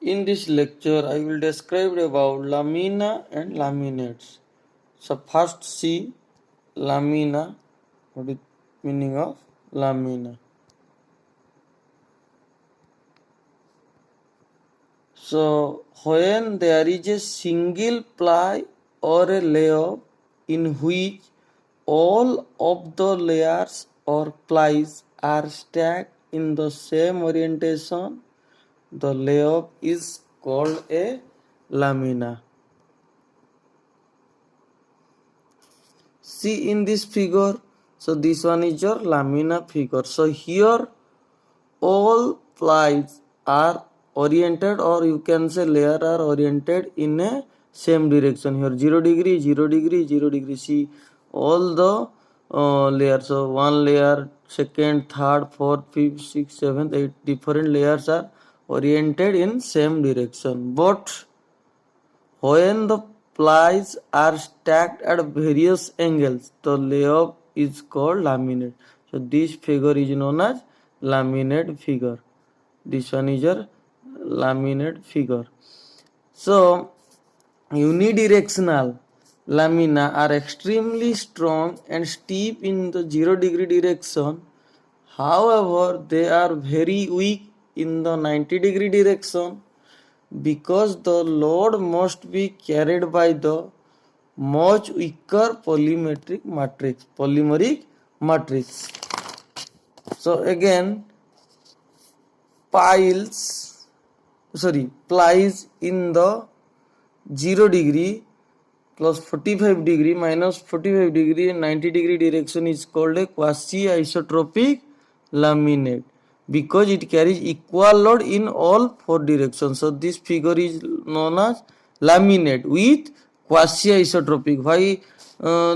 In this lecture, I will describe about lamina and laminates. So first see lamina. What is meaning of lamina? So when there is a single ply or a layer in which all of the layers or plies are stacked in the same orientation, the layer is called a lamina. See in this figure, so this one is your lamina figure. So here all plies are oriented, or you can say layer are oriented in a same direction. Here 0 degree, 0 degree, 0 degree. See all the layers. So one layer, second, third, fourth, fifth, sixth, seventh, eight different layers are oriented in same direction. But when the plies are stacked at various angles, the layer is called laminate. So this figure is known as laminate figure. This one is your laminate figure. So unidirectional lamina are extremely strong and steep in the 0 degree direction. However, they are very weak in the 90 degree direction, because the load must be carried by the much weaker polymeric matrix. So again, plies in the 0 degree plus 45 degree minus 45 degree and 90 degree direction is called a quasi-isotropic laminate, because it carries equal load in all four directions. So this figure is known as laminate with quasi-isotropic. Why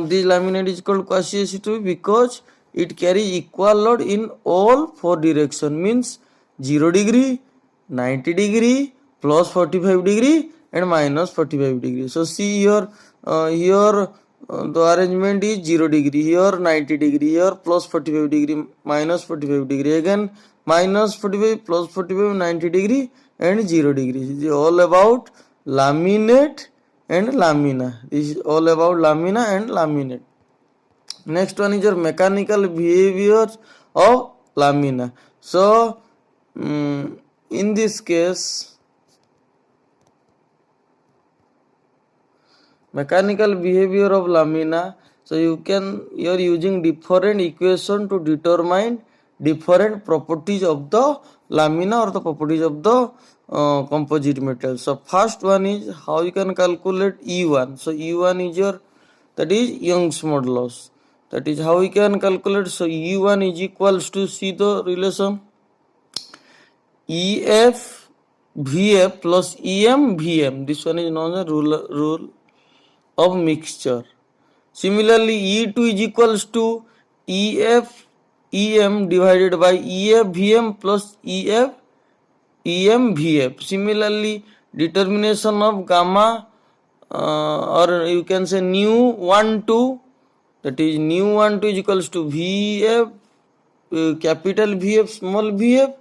this laminate is called quasi-isotropic? Because it carries equal load in all four directions, means 0 degree, 90 degree, plus 45 degree and minus 45 degree. So see here, the arrangement is 0 degree, here 90 degree, here plus 45 degree, minus 45 degree, again minus 45, plus 45, 90 degree and 0 degree. This is all about laminate and lamina. This is all about lamina and laminate. Next one is your mechanical behavior of lamina. So in this case, mechanical behavior of lamina, so you are using different equation to determine different properties of the lamina or the properties of the composite metal. So first one is how you can calculate E1. So E1 is your, that is Young's modulus. That is how we can calculate. So E1 is equals to, see the relation, EF VF plus EM VM. This one is known as rule of mixture. Similarly, E2 is equals to EF EM divided by EF VM plus EF EM VF. Similarly, determination of gamma, or you can say nu 1 2, that is nu 1 2 is equals to VF capital VF small VF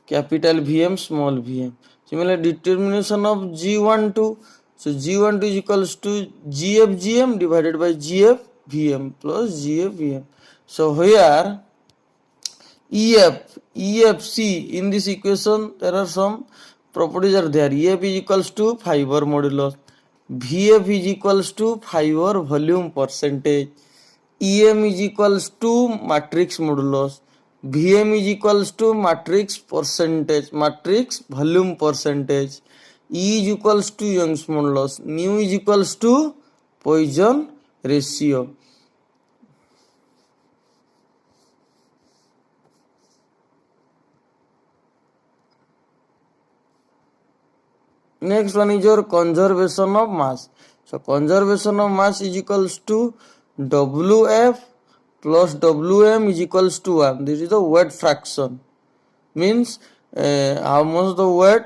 capital VM small VM. Similarly, determination of G12, so G12 is equals to GF GM divided by GF VM plus GF VM. So here EFC in this equation, there are some properties are there. EF is equals to fiber modulus, VF is equals to fiber volume percentage, EM is equals to matrix modulus, VM is equals to matrix percentage, matrix volume percentage, E is equals to Young's modulus, nu is equals to Poisson ratio. Next one is your conservation of mass. So conservation of mass is equals to WF plus WM is equals to 1. This is the weight fraction. Means how much the weight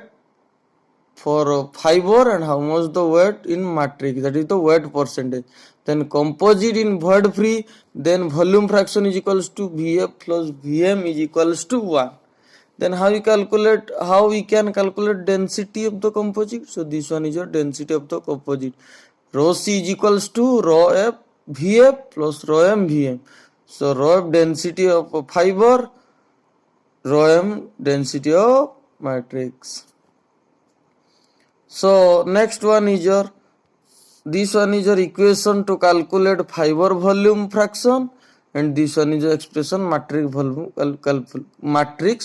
for fiber and how much the weight in matrix. That is the weight percentage. Then composite in void free. Then volume fraction is equals to VF plus VM is equals to 1. Then how we can calculate density of the composite? So this one is your density of the composite. Rho C is equals to rho F Vf plus rho M Vm. So rho F density of a fiber, rho M density of matrix. So next one is your equation to calculate fiber volume fraction, and this one is your expression matrix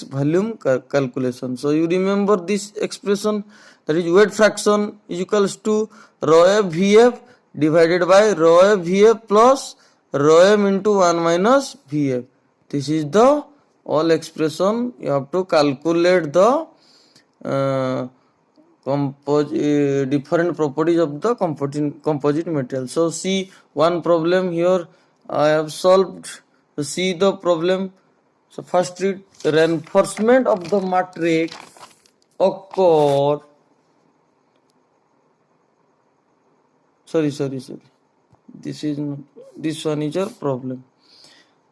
volume calculation. So you remember this expression, that is weight fraction is equals to rho F Vf divided by rho F Vf plus rho M into 1 minus Vf. This is the all expression. You have to calculate the different properties of the composite material. So see one problem here I have solved. So see the problem. So first read, reinforcement of the matrix occur. Sorry. This one is your problem.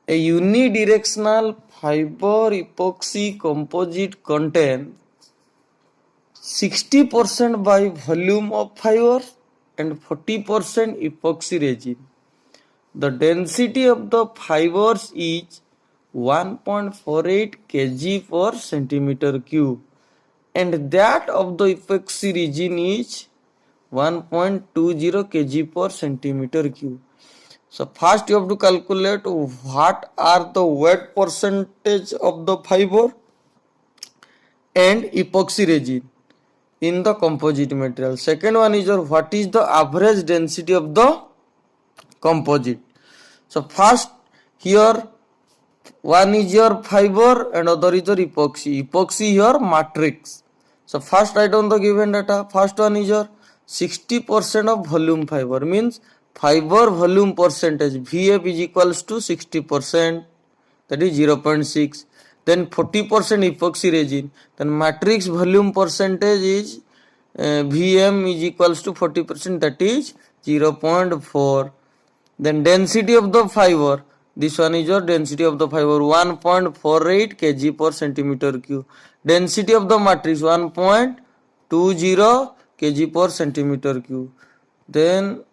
A unidirectional fiber epoxy composite contain 60% by volume of fiber and 40% epoxy resin. The density of the fibers is 1.48 kg per centimeter cube, and that of the epoxy resin is 1.20 kg per centimeter cube. So first you have to calculate what are the weight percentage of the fiber and epoxy resin in the composite material. Second one is what is the average density of the composite. So first here one is your fiber and other is your epoxy. Epoxy your matrix. So first write down the given data. First one is your 60% of volume fiber, means fiber volume percentage Vf is equals to 60%, that is 0.6. Then 40% epoxy resin, then matrix volume percentage is Vm is equals to 40%, that is 0.4. Then density of the fiber, this one is your density of the fiber 1.48 kg per centimeter cube. Density of the matrix 1.20 kg per centimeter cube. Then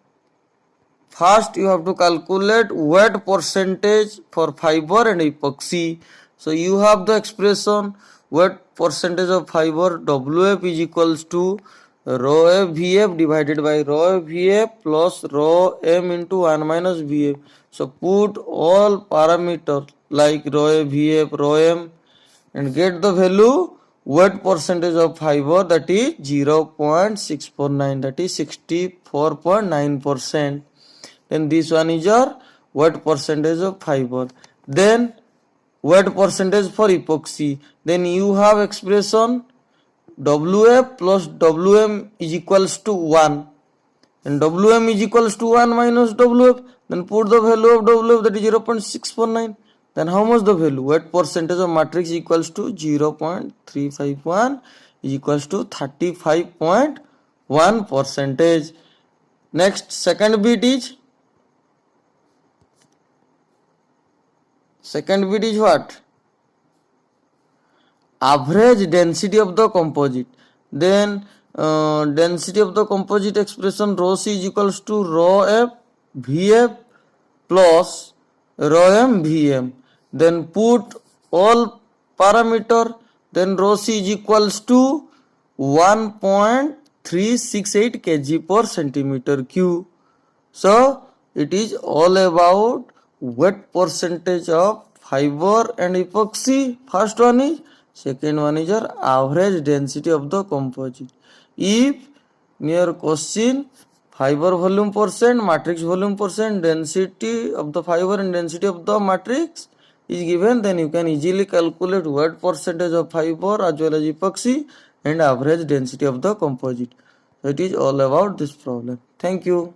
first you have to calculate weight percentage for fiber and epoxy. So you have the expression weight percentage of fiber Wf is equals to rho F Vf divided by rho F Vf plus rho M into 1 minus Vf. So put all parameters like rho F Vf, rho M and get the value weight percentage of fiber, that is 0.649, that is 64.9%. Then this one is your weight percentage of fiber. Then weight percentage for epoxy. Then you have expression Wf plus Wm is equals to 1. And Wm is equals to 1 minus Wf. Then put the value of Wf, that is 0.649. Then how much the value? Weight percentage of matrix equals to 0.351 is equals to 35.1%. Next, second bit is what? Average density of the composite. Then density of the composite expression rho C is equals to rho F Vf plus rho M Vm. Then put all parameter. Then rho C is equals to 1.368 kg per centimeter cube. So it is all about weight percentage of fiber and epoxy. First one is. Second one is your average density of the composite. If near question fiber volume percent, matrix volume percent, density of the fiber and density of the matrix is given, then you can easily calculate weight percentage of fiber as well as epoxy and average density of the composite. So it is all about this problem. Thank you.